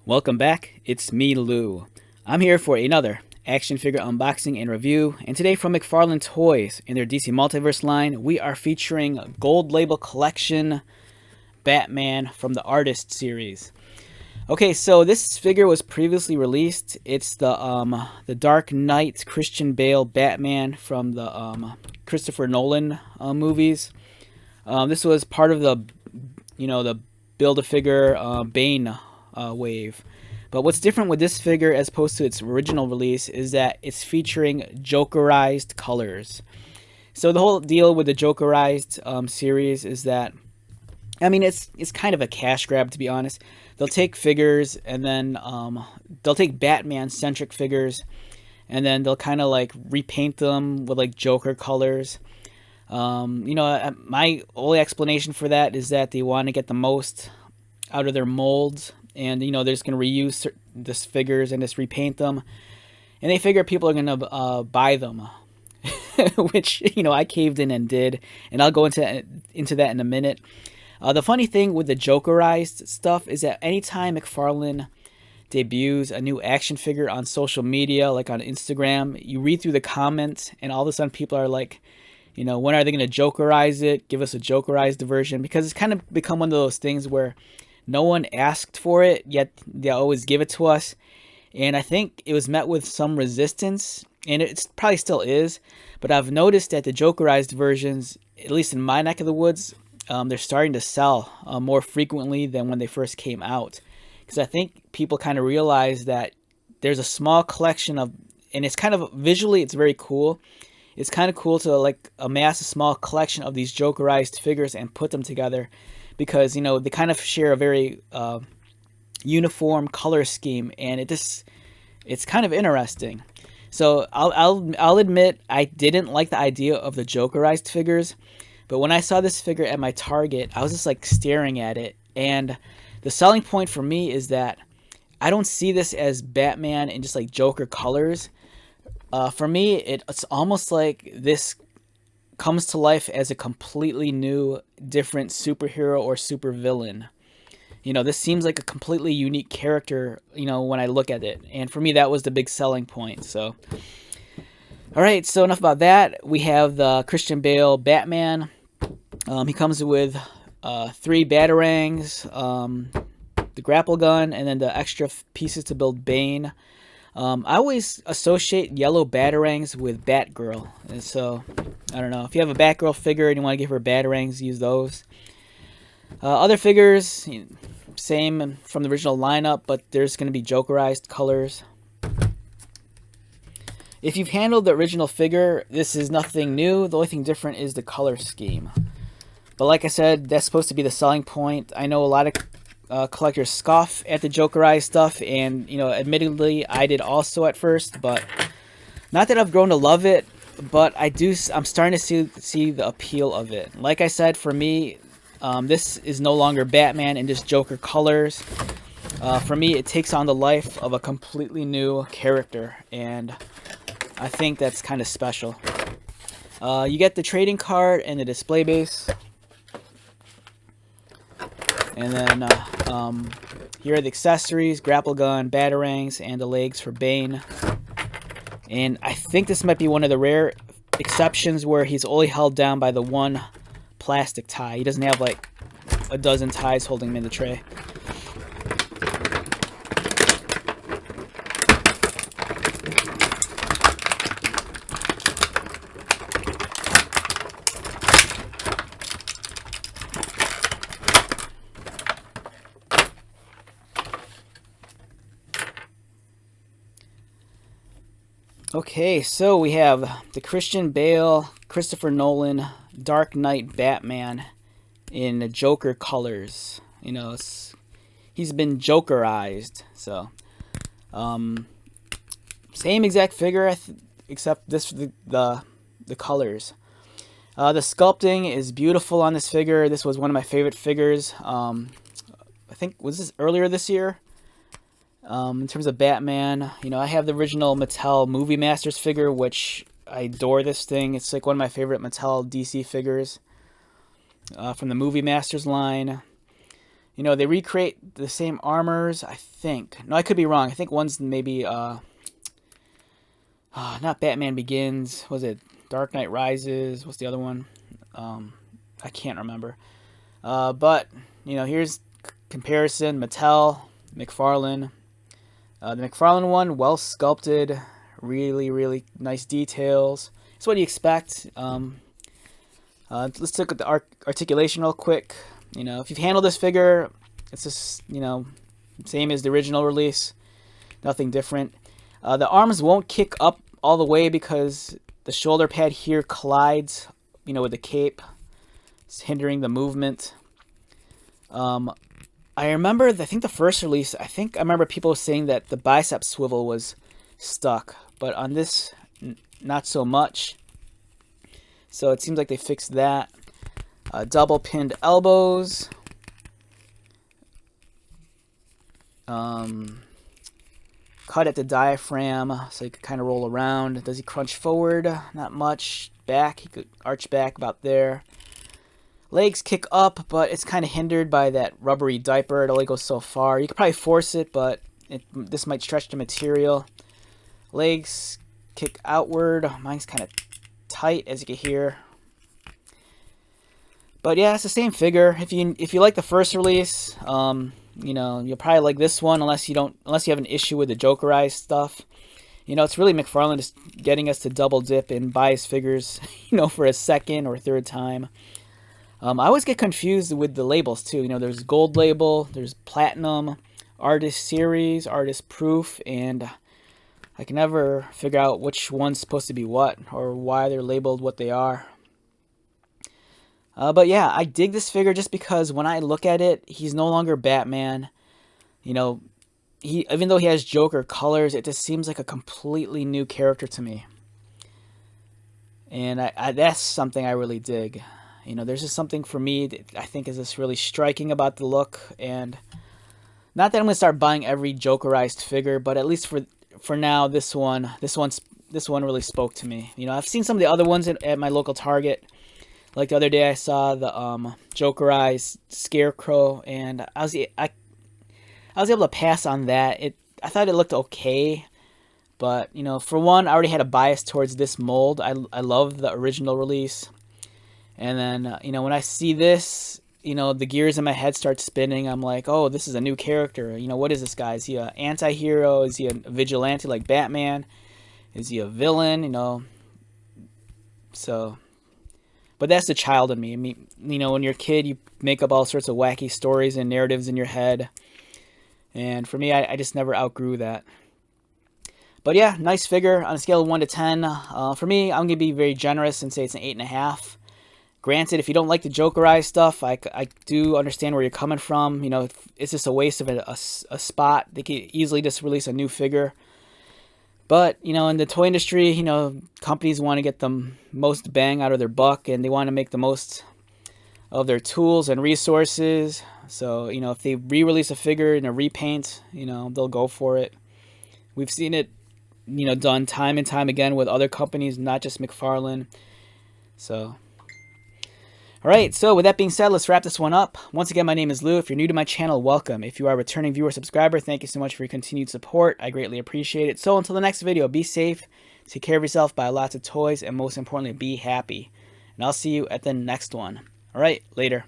Welcome back, it's me, Lou. I'm here for another action figure unboxing and review, and today from McFarlane Toys in their DC Multiverse line, we are featuring Gold Label Collection Batman from the Artist series. Okay, so this figure was previously released. It's the Dark Knight Christian Bale Batman from the Christopher Nolan movies. This was part of the Build-A-Figure Bane wave. But what's different with this figure as opposed to its original release is that it's featuring Jokerized colors. So the whole deal with the Jokerized series is that, I mean, it's kind of a cash grab, to be honest. They'll take figures and then they'll take Batman-centric figures and then they'll kind of like repaint them with like Joker colors. My only explanation for that is that they want to get the most out of their molds, and they're just going to reuse this figures and just repaint them, and they figure people are going to buy them, which I caved in and did, and I'll go into that in a minute. The funny thing with the Jokerized stuff is that anytime McFarlane debuts a new action figure on social media, like on Instagram, you read through the comments, and all of a sudden people are like, when are they going to Jokerize it? Give us a Jokerized version, because it's kind of become one of those things where no one asked for it, yet they always give it to us. And I think it was met with some resistance, and it probably still is. But I've noticed that the Jokerized versions, at least in my neck of the woods, they're starting to sell more frequently than when they first came out. Because I think people kind of realize that there's a small collection of, and it's kind of, visually it's very cool. It's kind of cool to like amass a small collection of these Jokerized figures and put them together, because they kind of share a very uniform color scheme, and it's kind of interesting. So I'll admit I didn't like the idea of the Jokerized figures, but when I saw this figure at my Target, I was just like staring at it, and the selling point for me is that I don't see this as Batman in just like Joker colors. For me, it's almost like this comes to life as a completely new, different superhero or supervillain. This seems like a completely unique character, when I look at it. And for me, that was the big selling point. So, all right, so enough about that. We have the Christian Bale Batman. He comes with 3 batarangs, the grapple gun, and then the extra pieces to build Bane. I always associate yellow batarangs with Batgirl, and so I don't know, if you have a Batgirl figure and you want to give her batarangs, use those. Other figures, same from the original lineup, but there's going to be Jokerized colors. If you've handled the original figure, this is nothing new. The only thing different is the color scheme. But like I said, that's supposed to be the selling point. I know a lot of collectors scoff at the Jokerized stuff, and admittedly I did also at first, but not that I've grown to love it, but I'm starting to see the appeal of it. Like I said, for me, this is no longer Batman in just Joker colors. For me, it takes on the life of a completely new character, and I think that's kind of special. You get the trading card and the display base. And then here are the accessories: grapple gun, batarangs, and the legs for Bane. And I think this might be one of the rare exceptions where he's only held down by the one plastic tie. He doesn't have like a dozen ties holding him in the tray. Okay, so we have the Christian Bale, Christopher Nolan, Dark Knight Batman in Joker colors. He's been Jokerized. So, same exact figure, except the colors. The sculpting is beautiful on this figure. This was one of my favorite figures. I think, was this earlier this year? In terms of Batman, I have the original Mattel Movie Masters figure, which I adore this thing. It's like one of my favorite Mattel DC figures from the Movie Masters line. You know, they recreate the same armors, I think. No, I could be wrong. I think one's maybe, not Batman Begins. Was it Dark Knight Rises? What's the other one? I can't remember. But, you know, here's comparison. Mattel, McFarlane. The McFarlane one, well sculpted. Really, really nice details. It's what you expect. Let's look at the articulation real quick. You know, if you've handled this figure, it's just, you know, same as the original release. Nothing different. The arms won't kick up all the way because the shoulder pad here collides, you know, with the cape. It's hindering the movement. I remember, I think the first release, I remember people saying that the bicep swivel was stuck. But on this, not so much. So it seems like they fixed that. Double pinned elbows. Cut at the diaphragm, so he could kind of roll around. Does he crunch forward? Not much. Back, he could arch back about there. Legs kick up, but it's kind of hindered by that rubbery diaper. It only goes so far. You could probably force it, but this might stretch the material. Legs kick outward. Mine's kind of tight, as you can hear. But yeah, it's the same figure. If you like the first release, you know, you'll probably like this one unless you have an issue with the Jokerized stuff. You know, it's really McFarlane just getting us to double dip and buy his figures, you know, for a second or third time. I always get confused with the labels too. You know, there's gold label, there's platinum, artist series, artist proof, and I can never figure out which one's supposed to be what or why they're labeled what they are. But yeah, I dig this figure just because when I look at it, he's no longer Batman. You know, even though he has Joker colors, it just seems like a completely new character to me. And that's something I really dig. You know, there's just something for me that I think is just really striking about the look. And not that I'm going to start buying every Jokerized figure, but at least for now, this one really spoke to me. You know, I've seen some of the other ones at my local Target. Like the other day, I saw the Jokerized Scarecrow, and I was able to pass on that. I thought it looked okay, but you know, for one, I already had a bias towards this mold. I love the original release, and then you know, when I see this, you know, the gears in my head start spinning. I'm like, oh, this is a new character. You know, what is this guy? Is he an anti-hero? Is he a vigilante like Batman? Is he a villain? You know, so. But that's the child in me. I mean, you know, when you're a kid, you make up all sorts of wacky stories and narratives in your head. And for me, I just never outgrew that. But yeah, nice figure. On a scale of 1 to 10, for me, I'm going to be very generous and say it's an 8.5. Granted, if you don't like the Jokerized stuff, I do understand where you're coming from. You know, it's just a waste of a spot. They could easily just release a new figure. But, you know, in the toy industry, you know, companies want to get the most bang out of their buck, and they want to make the most of their tools and resources. So, you know, if they re-release a figure in a repaint, you know, they'll go for it. We've seen it, you know, done time and time again with other companies, not just McFarlane. So, all right, so with that being said, let's wrap this one up. Once again, my name is Lou. If you're new to my channel, welcome. If you are a returning viewer or subscriber, thank you so much for your continued support. I greatly appreciate it. So until the next video, be safe, take care of yourself, buy lots of toys, and most importantly, be happy. And I'll see you at the next one. All right, later.